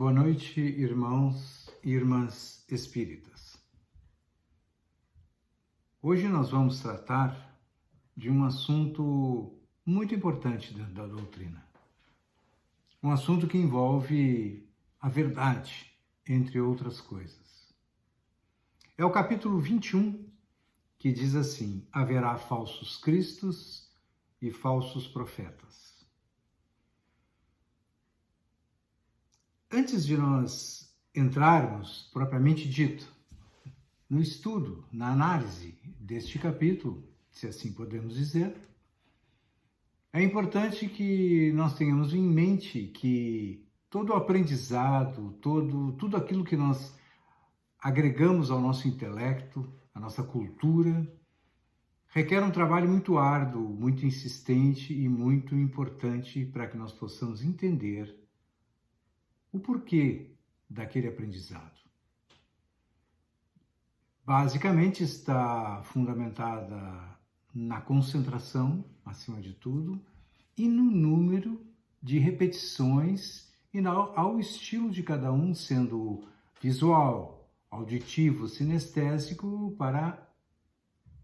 Boa noite, irmãos e irmãs espíritas. Hoje nós vamos tratar de um assunto muito importante dentro da doutrina. Um assunto que envolve a verdade, entre outras coisas. É o capítulo 21, que diz assim: haverá falsos cristos e falsos profetas. Antes de nós entrarmos, propriamente dito, no estudo, na análise deste capítulo, se assim podemos dizer, é importante que nós tenhamos em mente que todo o aprendizado, tudo aquilo que nós agregamos ao nosso intelecto, à nossa cultura, requer um trabalho muito árduo, muito insistente e muito importante para que nós possamos entender o porquê daquele aprendizado. Basicamente está fundamentada na concentração, acima de tudo, e no número de repetições e ao estilo de cada um, sendo visual, auditivo, sinestésico, para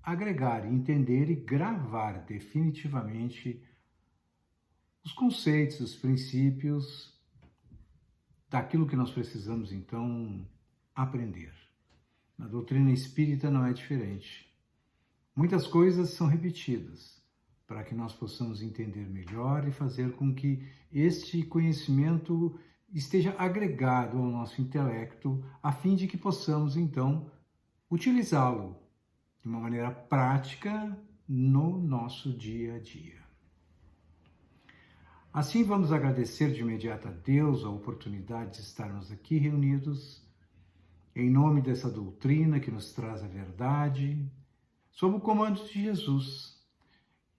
agregar, entender e gravar definitivamente os conceitos, os princípios daquilo que nós precisamos, então, aprender. Na doutrina espírita não é diferente. Muitas coisas são repetidas para que nós possamos entender melhor e fazer com que este conhecimento esteja agregado ao nosso intelecto, a fim de que possamos, então, utilizá-lo de uma maneira prática no nosso dia a dia. Assim, vamos agradecer de imediato a Deus a oportunidade de estarmos aqui reunidos, em nome dessa doutrina que nos traz a verdade, sob o comando de Jesus,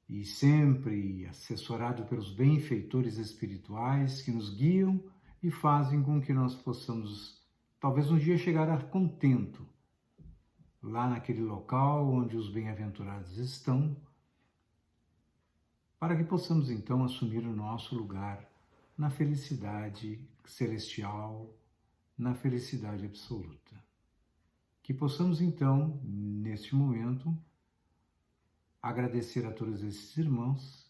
e sempre assessorado pelos benfeitores espirituais que nos guiam e fazem com que nós possamos, talvez um dia, chegar a contento, lá naquele local onde os bem-aventurados estão, para que possamos, então, assumir o nosso lugar na felicidade celestial, na felicidade absoluta. Que possamos, então, neste momento, agradecer a todos esses irmãos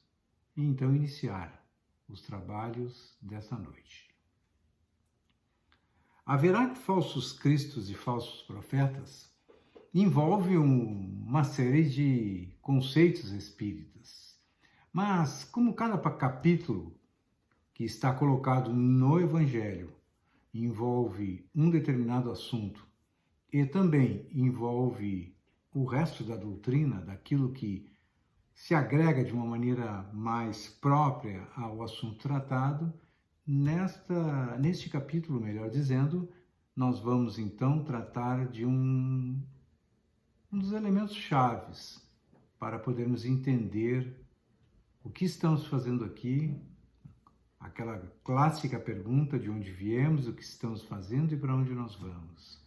e, então, iniciar os trabalhos dessa noite. Haverá falsos cristos e falsos profetas? Envolve uma série de conceitos espíritas. Mas, como cada capítulo que está colocado no Evangelho envolve um determinado assunto e também envolve o resto da doutrina, daquilo que se agrega de uma maneira mais própria ao assunto tratado, neste capítulo, melhor dizendo, nós vamos então tratar de um dos elementos chaves para podermos entender o que estamos fazendo aqui, aquela clássica pergunta de onde viemos, o que estamos fazendo e para onde nós vamos.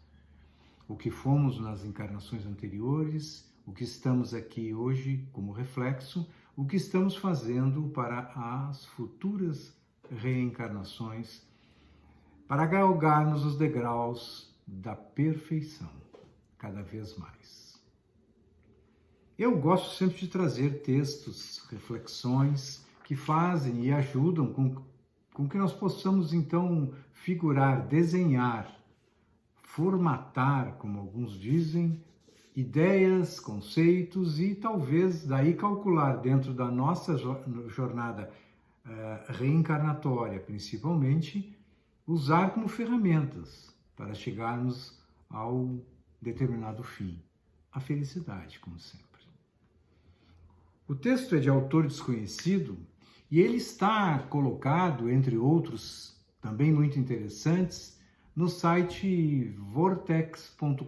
O que fomos nas encarnações anteriores, o que estamos aqui hoje como reflexo, o que estamos fazendo para as futuras reencarnações, para galgarmos os degraus da perfeição, cada vez mais. Eu gosto sempre de trazer textos, reflexões que fazem e ajudam com que nós possamos, então, figurar, desenhar, formatar, como alguns dizem, ideias, conceitos e talvez daí calcular dentro da nossa jornada reencarnatória, principalmente, usar como ferramentas para chegarmos ao determinado fim, a felicidade, como sempre. O texto é de autor desconhecido e ele está colocado, entre outros também muito interessantes, no site vortex.com.br,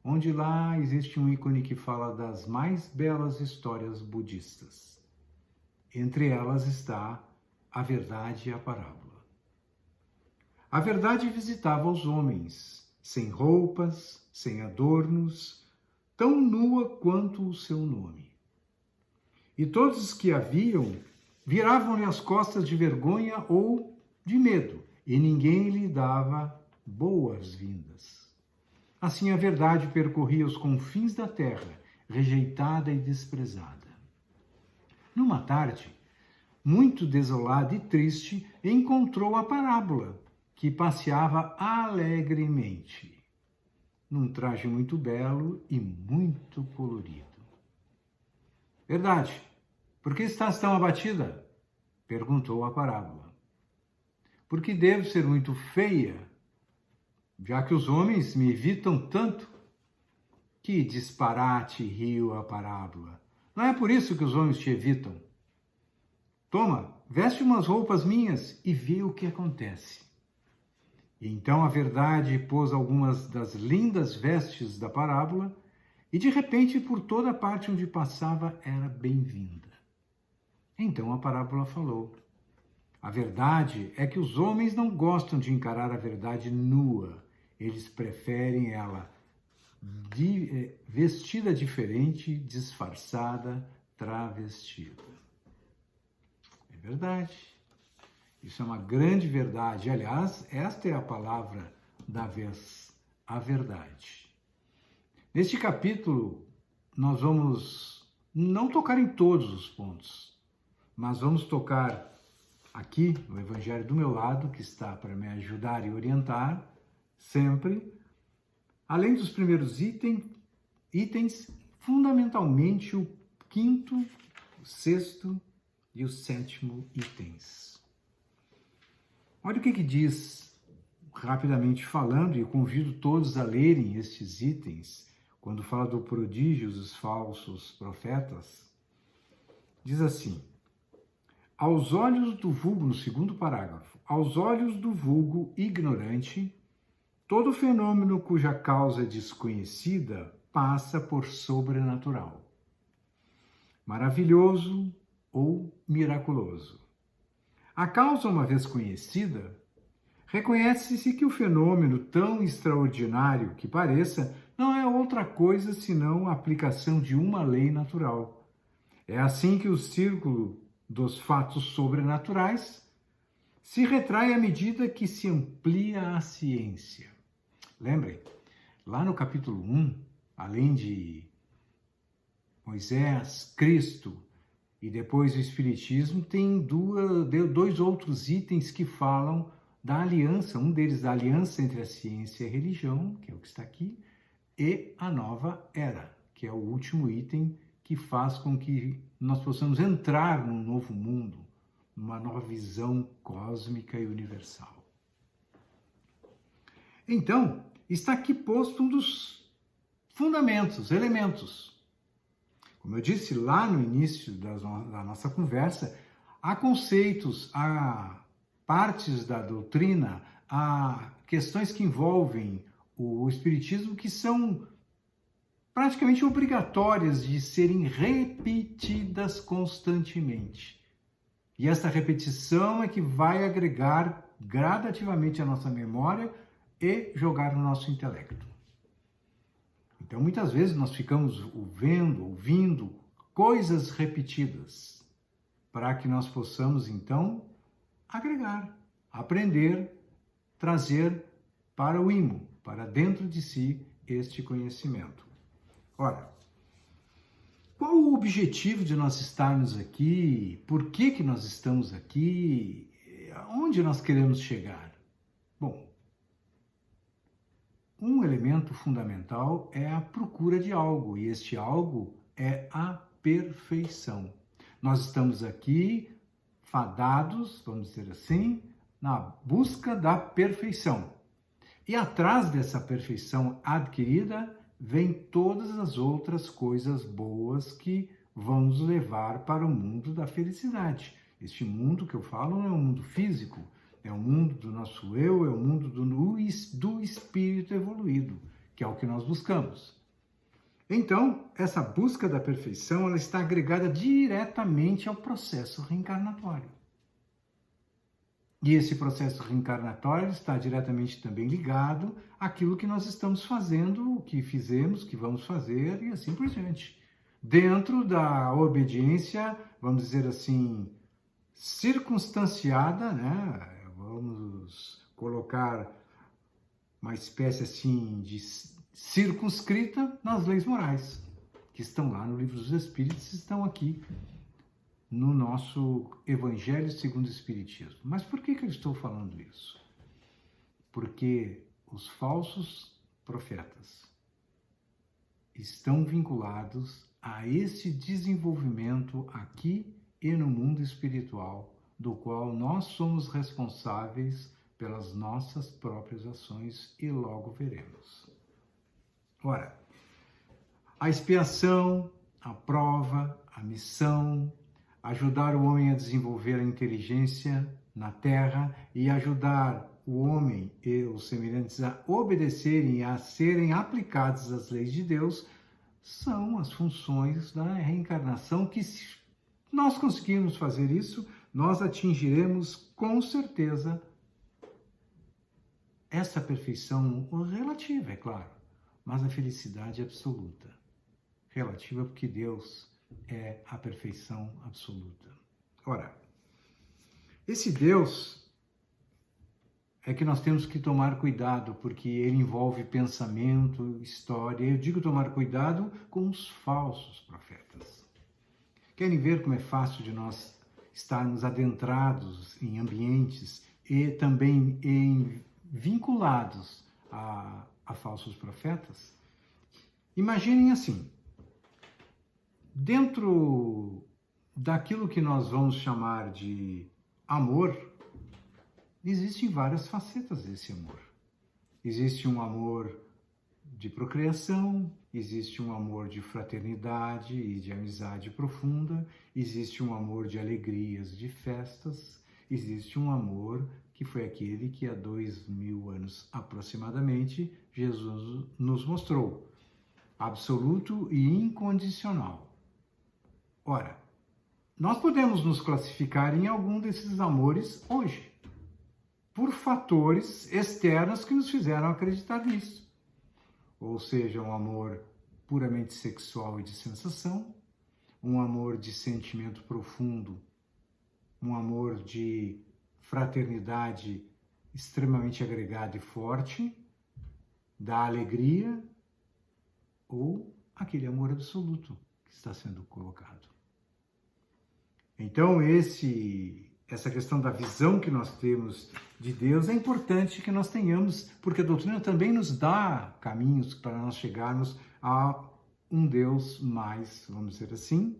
onde lá existe um ícone que fala das mais belas histórias budistas. Entre elas está a verdade e a parábola. A verdade visitava os homens, sem roupas, sem adornos, tão nua quanto o seu nome. E todos os que a viam viravam-lhe as costas de vergonha ou de medo, e ninguém lhe dava boas-vindas. Assim a verdade percorria os confins da terra, rejeitada e desprezada. Numa tarde, muito desolada e triste, encontrou a parábola, que passeava alegremente, num traje muito belo e muito colorido. Verdade, por que estás tão abatida? Perguntou a parábola. Porque devo ser muito feia, já que os homens me evitam tanto? Que disparate, riu a parábola. Não é por isso que os homens te evitam. Toma, veste umas roupas minhas e vê o que acontece. E então a verdade pôs algumas das lindas vestes da parábola e de repente por toda parte onde passava era bem-vinda. Então a parábola falou: a verdade é que os homens não gostam de encarar a verdade nua. Eles preferem ela vestida diferente, disfarçada, travestida. É verdade. Isso é uma grande verdade. Aliás, esta é a palavra da vez, a verdade. Neste capítulo, nós vamos não tocar em todos os pontos, mas vamos tocar aqui no Evangelho do meu lado, que está para me ajudar e orientar sempre, além dos primeiros itens, fundamentalmente o quinto, o sexto e o sétimo itens. Olha o que diz, rapidamente falando, e eu convido todos a lerem estes itens, quando fala do prodígio dos falsos profetas. Diz assim: aos olhos do vulgo, no segundo parágrafo, aos olhos do vulgo ignorante, todo fenômeno cuja causa é desconhecida passa por sobrenatural, maravilhoso ou miraculoso. A causa, uma vez conhecida, reconhece-se que o fenômeno, tão extraordinário que pareça, não é outra coisa senão a aplicação de uma lei natural. É assim que o círculo dos fatos sobrenaturais se retrai à medida que se amplia a ciência. Lembrem, lá no capítulo 1, além de Moisés, Cristo e depois o Espiritismo, tem dois outros itens que falam da aliança, um deles da aliança entre a ciência e a religião, que é o que está aqui, e a nova era, que é o último item que faz com que nós possamos entrar num novo mundo, numa nova visão cósmica e universal. Então, está aqui posto um dos fundamentos, elementos. Como eu disse lá no início da nossa conversa, há conceitos, há partes da doutrina, há questões que envolvem o Espiritismo que são praticamente obrigatórias de serem repetidas constantemente. E essa repetição é que vai agregar gradativamente a nossa memória e jogar no nosso intelecto. Então, muitas vezes nós ficamos ouvindo coisas repetidas para que nós possamos, então, agregar, aprender, trazer para o imo, para dentro de si, este conhecimento. Ora, qual o objetivo de nós estarmos aqui? Por que nós estamos aqui? Aonde nós queremos chegar? Bom, um elemento fundamental é a procura de algo, e este algo é a perfeição. Nós estamos aqui fadados, vamos dizer assim, na busca da perfeição. E atrás dessa perfeição adquirida, vem todas as outras coisas boas que vão nos levar para o mundo da felicidade. Este mundo que eu falo não é um mundo físico, é o mundo do nosso eu, é o mundo do espírito evoluído, que é o que nós buscamos. Então, essa busca da perfeição, ela está agregada diretamente ao processo reencarnatório. E esse processo reencarnatório está diretamente também ligado àquilo que nós estamos fazendo, o que fizemos, o que vamos fazer e assim por diante. Dentro da obediência, vamos dizer assim, circunstanciada, né? vamos colocar uma espécie assim de circunscrita nas leis morais, que estão lá no Livro dos Espíritos, estão aqui no nosso Evangelho segundo o Espiritismo. Mas por que eu estou falando isso? Porque os falsos profetas estão vinculados a esse desenvolvimento aqui e no mundo espiritual, do qual nós somos responsáveis pelas nossas próprias ações e logo veremos. Ora, a expiação, a prova, a missão, ajudar o homem a desenvolver a inteligência na Terra e ajudar o homem e os semelhantes a obedecerem e a serem aplicados às leis de Deus são as funções da reencarnação que, se nós conseguirmos fazer isso, nós atingiremos com certeza essa perfeição relativa, é claro, mas a felicidade absoluta. Relativa porque Deus é a perfeição absoluta. Ora, esse Deus é que nós temos que tomar cuidado, porque ele envolve pensamento, história. Eu digo tomar cuidado com os falsos profetas. Querem ver como é fácil de nós estarmos adentrados em ambientes e também vinculados a falsos profetas? Imaginem assim, dentro daquilo que nós vamos chamar de amor, existem várias facetas desse amor. Existe um amor de procriação, existe um amor de fraternidade e de amizade profunda, existe um amor de alegrias, de festas, existe um amor que foi aquele que há 2000 anos aproximadamente Jesus nos mostrou, absoluto e incondicional. Ora, nós podemos nos classificar em algum desses amores hoje, por fatores externos que nos fizeram acreditar nisso. Ou seja, um amor puramente sexual e de sensação, um amor de sentimento profundo, um amor de fraternidade extremamente agregada e forte, da alegria, ou aquele amor absoluto que está sendo colocado. Então, essa questão da visão que nós temos de Deus é importante que nós tenhamos, porque a doutrina também nos dá caminhos para nós chegarmos a um Deus mais, vamos dizer assim,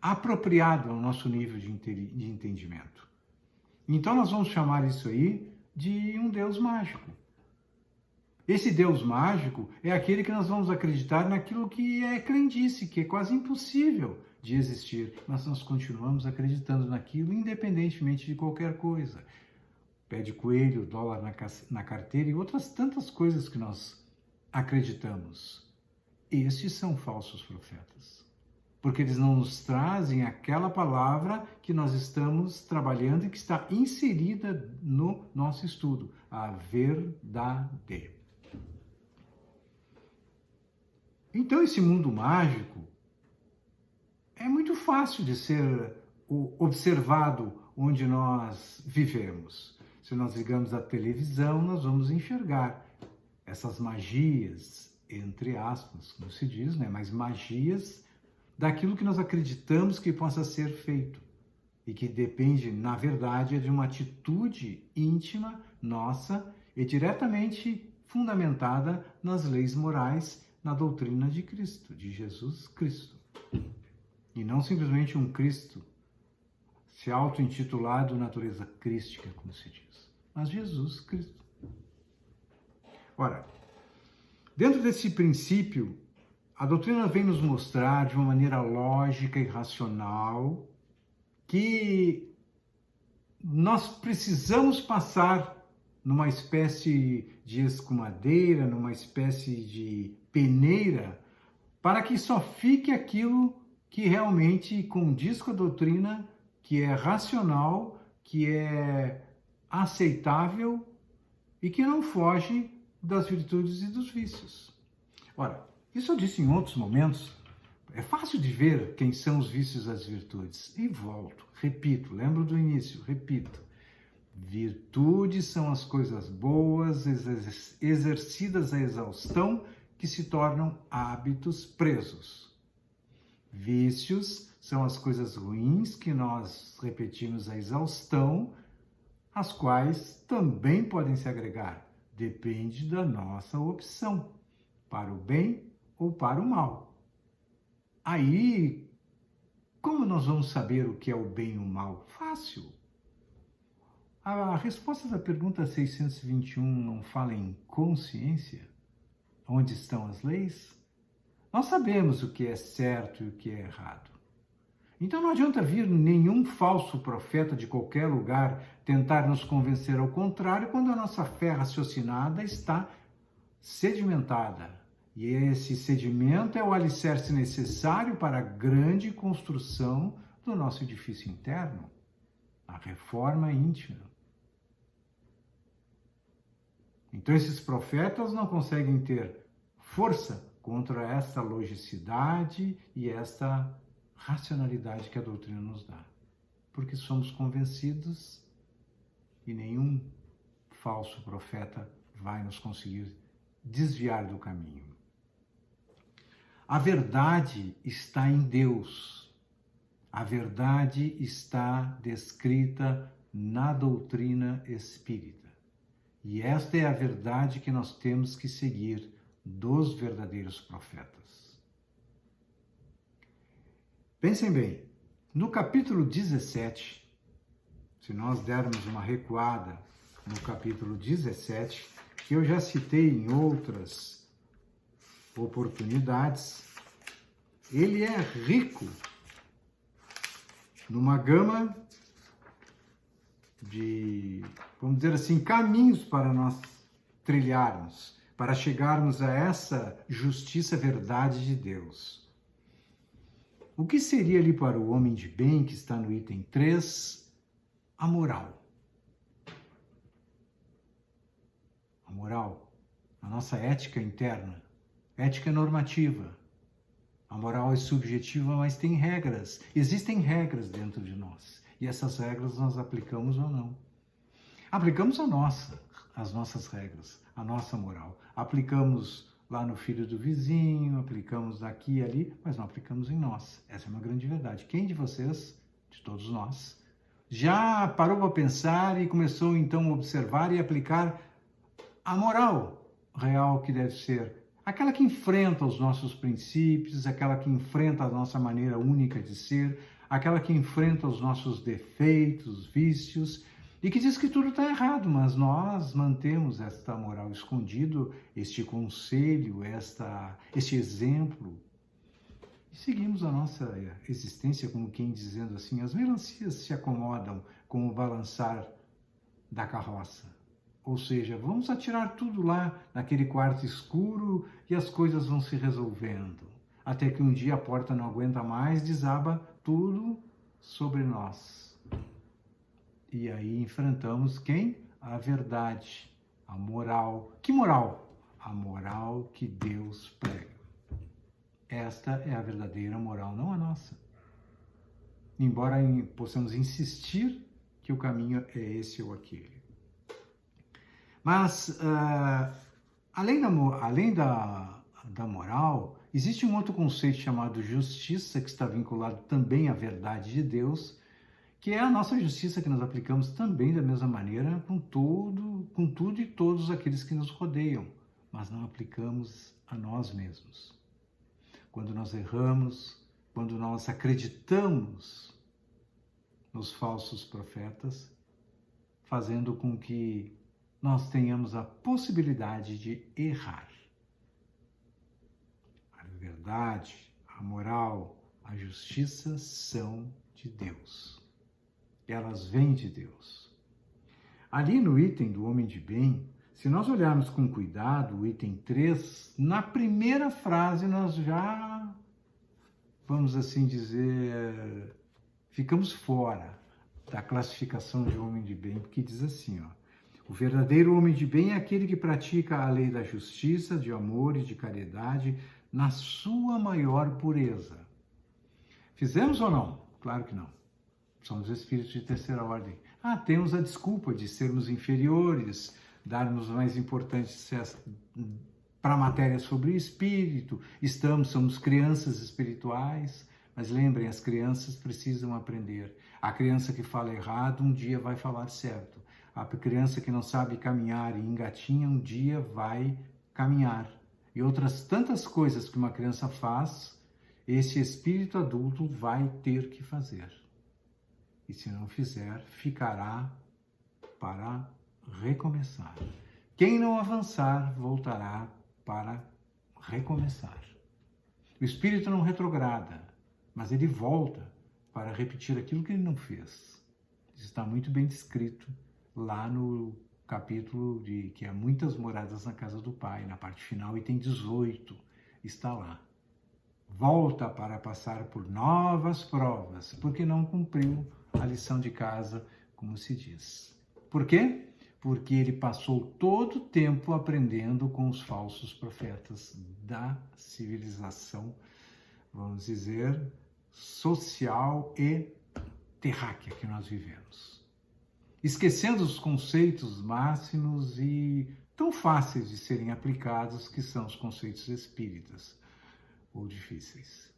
apropriado ao nosso nível de entendimento. Então nós vamos chamar isso aí de um Deus mágico. Esse Deus mágico é aquele que nós vamos acreditar naquilo que é crendice, que é quase impossível de existir, mas nós continuamos acreditando naquilo independentemente de qualquer coisa. Pé de coelho, dólar na carteira e outras tantas coisas que nós acreditamos. Estes são falsos profetas, porque eles não nos trazem aquela palavra que nós estamos trabalhando e que está inserida no nosso estudo, a verdade. Então, esse mundo mágico é muito fácil de ser observado onde nós vivemos. Se nós ligamos a televisão, nós vamos enxergar essas magias, entre aspas, como se diz, né? Mas magias daquilo que nós acreditamos que possa ser feito e que depende, na verdade, de uma atitude íntima nossa e diretamente fundamentada nas leis morais, na doutrina de Cristo, de Jesus Cristo. E não simplesmente um Cristo se auto-intitulado natureza crística, como se diz, mas Jesus Cristo. Ora, dentro desse princípio, a doutrina vem nos mostrar de uma maneira lógica e racional que nós precisamos passar numa espécie de escumadeira, numa espécie de peneira, para que só fique aquilo que realmente condiz com a doutrina, que é racional, que é aceitável e que não foge das virtudes e dos vícios. Ora, isso eu disse em outros momentos, É fácil de ver quem são os vícios e as virtudes. E volto, repito, lembro do início, repito. Virtudes são as coisas boas, exercidas à exaustão, que se tornam hábitos presos. Vícios são as coisas ruins que nós repetimos à exaustão, as quais também podem se agregar. Depende da nossa opção, para o bem ou para o mal. Aí, como nós vamos saber o que é o bem e o mal? Fácil. A resposta da pergunta 621 não fala em consciência? Onde estão as leis? Nós sabemos o que é certo e o que é errado. Então não adianta vir nenhum falso profeta de qualquer lugar tentar nos convencer ao contrário, quando a nossa fé raciocinada está sedimentada. E esse sedimento é o alicerce necessário para a grande construção do nosso edifício interno, a reforma íntima. Então esses profetas não conseguem ter força contra esta logicidade e esta racionalidade que a doutrina nos dá, porque somos convencidos e nenhum falso profeta vai nos conseguir desviar do caminho. A verdade está em Deus. A verdade está descrita na doutrina espírita. E esta é a verdade que nós temos que seguir dos verdadeiros profetas. Pensem bem, no capítulo 17, se nós dermos uma recuada no capítulo 17, que eu já citei em outras oportunidades, ele é rico numa gama de, vamos dizer assim, caminhos para nós trilharmos, para chegarmos a essa justiça, verdade de Deus. O que seria ali para o homem de bem, que está no item 3, a moral? A moral, a nossa ética interna, ética normativa. A moral é subjetiva, mas tem regras. Existem regras dentro de nós. E essas regras nós aplicamos ou não. Aplicamos as nossas regras, a nossa moral. Aplicamos lá no filho do vizinho, aplicamos aqui e ali, mas não aplicamos em nós. Essa é uma grande verdade. Quem de vocês, de todos nós, já parou para pensar e começou então a observar e aplicar a moral real que deve ser? Aquela que enfrenta os nossos princípios, aquela que enfrenta a nossa maneira única de ser, aquela que enfrenta os nossos defeitos, vícios, e que diz que tudo está errado, mas nós mantemos esta moral escondido, este conselho, este exemplo, e seguimos a nossa existência como quem dizendo assim, as melancias se acomodam com o balançar da carroça. Ou seja, vamos atirar tudo lá naquele quarto escuro e as coisas vão se resolvendo. Até que um dia a porta não aguenta mais, desaba tudo sobre nós. E aí enfrentamos quem? A verdade, a moral. Que moral? A moral que Deus prega. Esta é a verdadeira moral, não a nossa. Embora possamos insistir que o caminho é esse ou aquele. Mas, além da moral, existe um outro conceito chamado justiça, que está vinculado também à verdade de Deus, que é a nossa justiça que nós aplicamos também da mesma maneira com tudo e todos aqueles que nos rodeiam, mas não aplicamos a nós mesmos. Quando nós erramos, quando nós acreditamos nos falsos profetas, fazendo com que nós tenhamos a possibilidade de errar. A verdade, a moral, a justiça são de Deus. Elas vêm de Deus. Ali no item do homem de bem, se nós olharmos com cuidado o item 3, na primeira frase nós já, vamos assim dizer, ficamos fora da classificação de homem de bem, porque diz assim, ó, o verdadeiro homem de bem é aquele que pratica a lei da justiça, de amor e de caridade, na sua maior pureza. Fizemos ou não? Claro que não. Somos espíritos de terceira ordem. Temos a desculpa de sermos inferiores, darmos mais importância para a matéria sobre o espírito, somos crianças espirituais, mas lembrem, as crianças precisam aprender. A criança que fala errado, um dia vai falar certo. A criança que não sabe caminhar e engatinha, um dia vai caminhar. E outras tantas coisas que uma criança faz, esse espírito adulto vai ter que fazer. E se não fizer, ficará para recomeçar. Quem não avançar, voltará para recomeçar. O espírito não retrograda, mas ele volta para repetir aquilo que ele não fez. Isso está muito bem descrito lá no capítulo de que há muitas moradas na casa do Pai, na parte final, item 18, está lá. Volta para passar por novas provas, porque não cumpriu a lição de casa, como se diz. Por quê? Porque ele passou todo o tempo aprendendo com os falsos profetas da civilização, vamos dizer, social e terráquea que nós vivemos. Esquecendo os conceitos máximos e tão fáceis de serem aplicados, que são os conceitos espíritas, ou difíceis.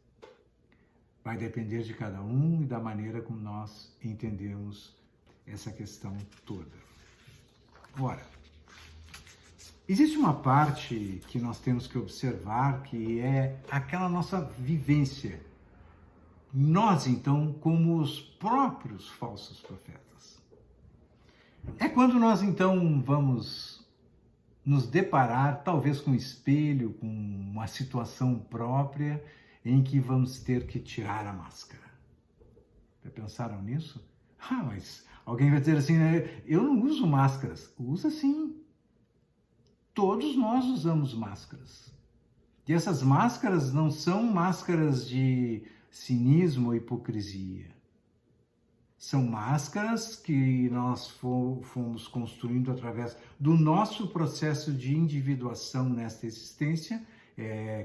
Vai depender de cada um e da maneira como nós entendemos essa questão toda. Ora, existe uma parte que nós temos que observar, que é aquela nossa vivência. Nós, então, como os próprios falsos profetas. É quando nós, então, vamos nos deparar, talvez com um espelho, com uma situação própria, em que vamos ter que tirar a máscara. Já pensaram nisso? Mas alguém vai dizer assim, eu não uso máscaras. Usa sim. Todos nós usamos máscaras. E essas máscaras não são máscaras de cinismo ou hipocrisia. São máscaras que nós fomos construindo através do nosso processo de individuação nesta existência,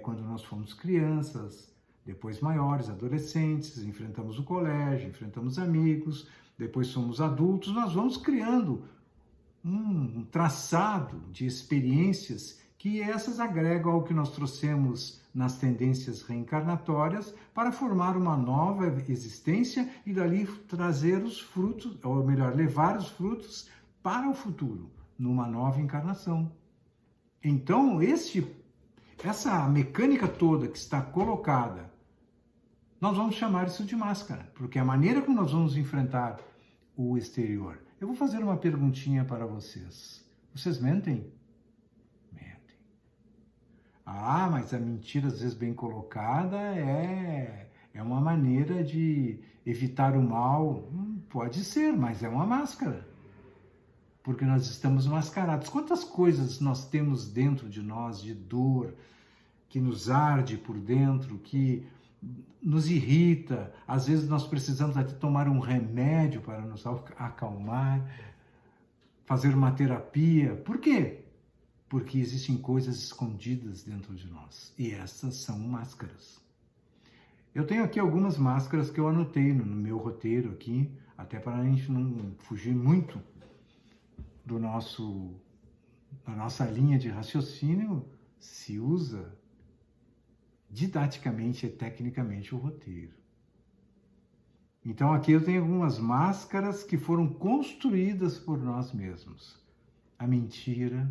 quando nós fomos crianças, depois maiores, adolescentes, enfrentamos o colégio, enfrentamos amigos, depois somos adultos, nós vamos criando um traçado de experiências que essas agregam ao que nós trouxemos nas tendências reencarnatórias para formar uma nova existência e dali trazer os frutos, ou melhor, levar os frutos para o futuro, numa nova encarnação. Então, essa mecânica toda que está colocada, nós vamos chamar isso de máscara, porque é a maneira como nós vamos enfrentar o exterior. Eu vou fazer uma perguntinha para vocês. Vocês mentem? Mentem. Mas a mentira, às vezes bem colocada, é uma maneira de evitar o mal. Pode ser, mas é uma máscara. Porque nós estamos mascarados. Quantas coisas nós temos dentro de nós de dor, que nos arde por dentro, que nos irrita, às vezes nós precisamos até tomar um remédio para nos acalmar, fazer uma terapia. Por quê? Porque existem coisas escondidas dentro de nós, e essas são máscaras. Eu tenho aqui algumas máscaras que eu anotei no meu roteiro aqui, até para a gente não fugir muito da nossa linha de raciocínio. Se usa didaticamente e tecnicamente o roteiro. Então aqui eu tenho algumas máscaras que foram construídas por nós mesmos. A mentira,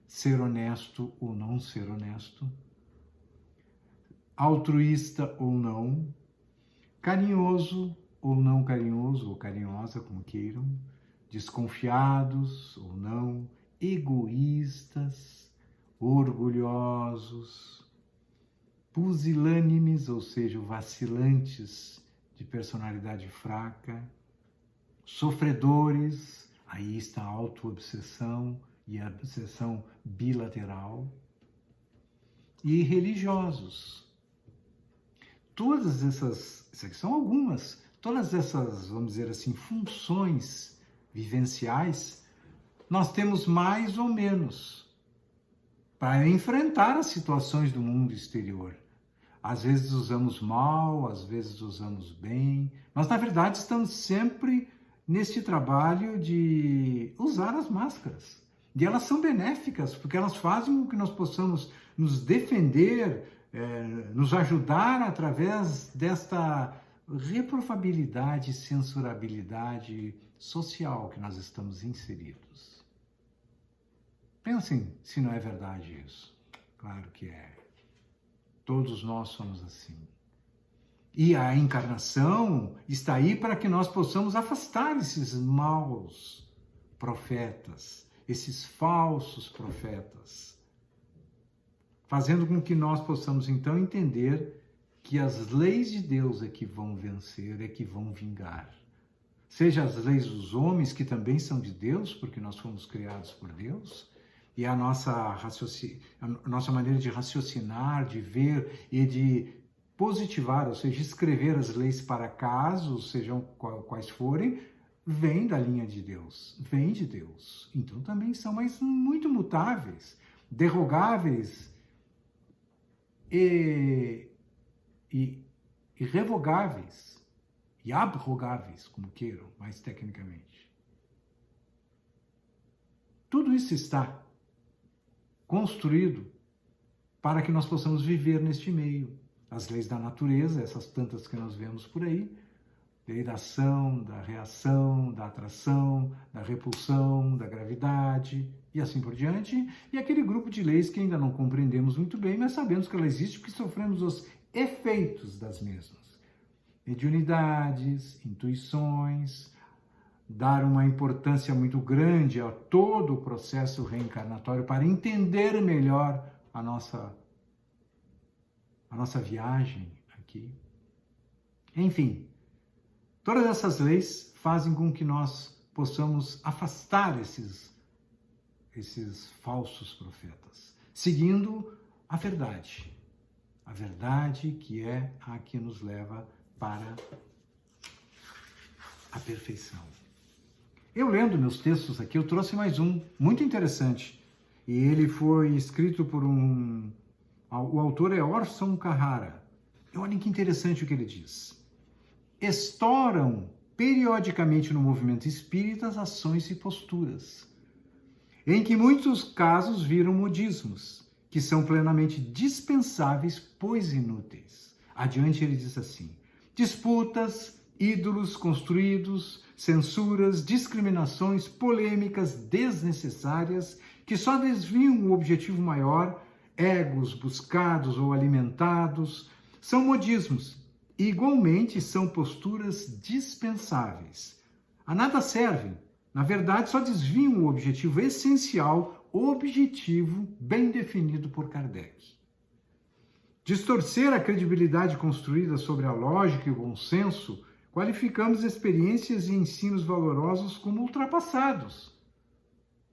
ser honesto ou não ser honesto, altruísta ou não, carinhoso ou não carinhoso, ou carinhosa, como queiram, desconfiados ou não, egoístas, orgulhosos, pusilânimes, ou seja, vacilantes, de personalidade fraca, sofredores, aí está a autoobsessão e a obsessão bilateral, e religiosos. Todas essas aqui são algumas, todas essas, vamos dizer assim, funções vivenciais, nós temos mais ou menos. para enfrentar as situações do mundo exterior. Às vezes usamos mal, às vezes usamos bem, mas na verdade estamos sempre neste trabalho de usar as máscaras. E elas são benéficas, porque elas fazem com que nós possamos nos defender, nos ajudar através desta reprovabilidade e censurabilidade social que nós estamos inseridos. Pensem se não é verdade isso. Claro que é. Todos nós somos assim. E a encarnação está aí para que nós possamos afastar esses maus profetas, esses falsos profetas, fazendo com que nós possamos então entender que as leis de Deus é que vão vencer, é que vão vingar. Seja as leis dos homens, que também são de Deus, porque nós fomos criados por Deus, e a nossa maneira de raciocinar, de ver e de positivar, ou seja, escrever as leis para casos, sejam quais forem, vem da linha de Deus, vem de Deus. Então também são, mas muito mutáveis, derrogáveis e irrevogáveis e abrogáveis, como queiram, mais tecnicamente. Tudo isso está construído para que nós possamos viver neste meio. As leis da natureza, essas tantas que nós vemos por aí, lei da ação, da reação, da atração, da repulsão, da gravidade e assim por diante, e aquele grupo de leis que ainda não compreendemos muito bem, mas sabemos que ela existe porque sofremos os efeitos das mesmas. Mediunidades, intuições, dar uma importância muito grande a todo o processo reencarnatório para entender melhor a nossa viagem aqui. Enfim, todas essas leis fazem com que nós possamos afastar esses falsos profetas, seguindo a verdade que é a que nos leva para a perfeição. Eu lendo meus textos aqui, eu trouxe mais um, muito interessante, e ele foi escrito por o autor é Orson Carrara. E olhem que interessante o que ele diz. Estouram periodicamente no movimento espírita as ações e posturas, em que muitos casos viram modismos, que são plenamente dispensáveis, pois inúteis. Adiante ele diz assim: disputas, ídolos construídos, censuras, discriminações, polêmicas desnecessárias, que só desviam o objetivo maior, egos buscados ou alimentados, são modismos. E, igualmente, são posturas dispensáveis. A nada servem. Na verdade, só desviam o objetivo essencial, o objetivo bem definido por Kardec. Distorcer a credibilidade construída sobre a lógica e o bom senso, qualificamos experiências e ensinos valorosos como ultrapassados.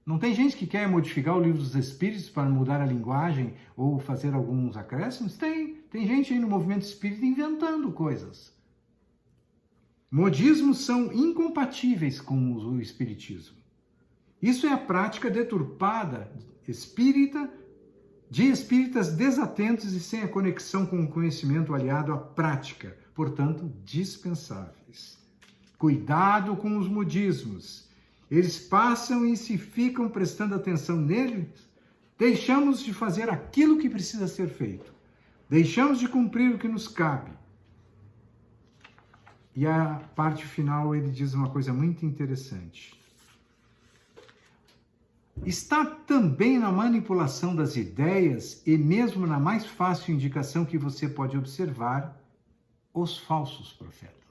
Não tem gente que quer modificar o Livro dos Espíritos para mudar a linguagem ou fazer alguns acréscimos? Tem gente aí no movimento espírita inventando coisas. Modismos são incompatíveis com o espiritismo. Isso é a prática deturpada de espíritas desatentos e sem a conexão com o conhecimento aliado à prática, portanto, dispensáveis. Cuidado com os modismos. Eles passam e se ficam prestando atenção neles, deixamos de fazer aquilo que precisa ser feito. Deixamos de cumprir o que nos cabe. E a parte final ele diz uma coisa muito interessante. Está também na manipulação das ideias e mesmo na mais fácil indicação que você pode observar, os falsos profetas.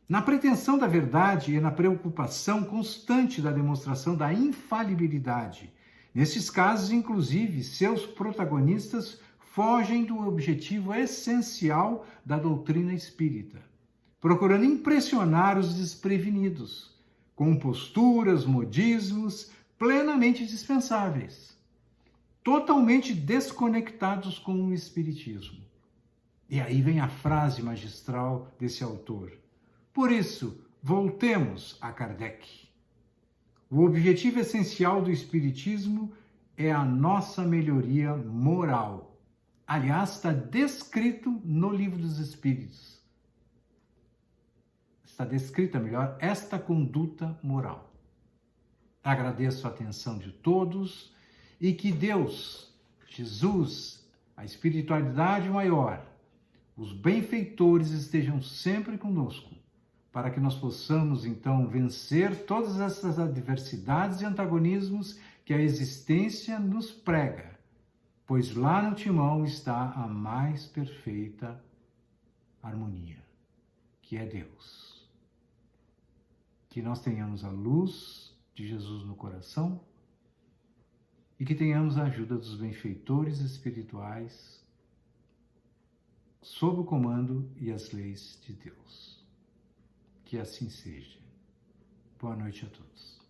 Na pretensão da verdade e na preocupação constante da demonstração da infalibilidade. Nesses casos, inclusive, seus protagonistas fogem do objetivo essencial da doutrina espírita, procurando impressionar os desprevenidos, com posturas, modismos plenamente dispensáveis, totalmente desconectados com o espiritismo. E aí vem a frase magistral desse autor. Por isso, voltemos a Kardec. O objetivo essencial do espiritismo é a nossa melhoria moral. Aliás, está descrito no Livro dos Espíritos. Está descrita, melhor, esta conduta moral. Agradeço a atenção de todos e que Deus, Jesus, a espiritualidade maior, os benfeitores estejam sempre conosco, para que nós possamos, então, vencer todas essas adversidades e antagonismos que a existência nos prega, pois lá no timão está a mais perfeita harmonia, que é Deus. Que nós tenhamos a luz de Jesus no coração e que tenhamos a ajuda dos benfeitores espirituais sob o comando e as leis de Deus. Que assim seja. Boa noite a todos.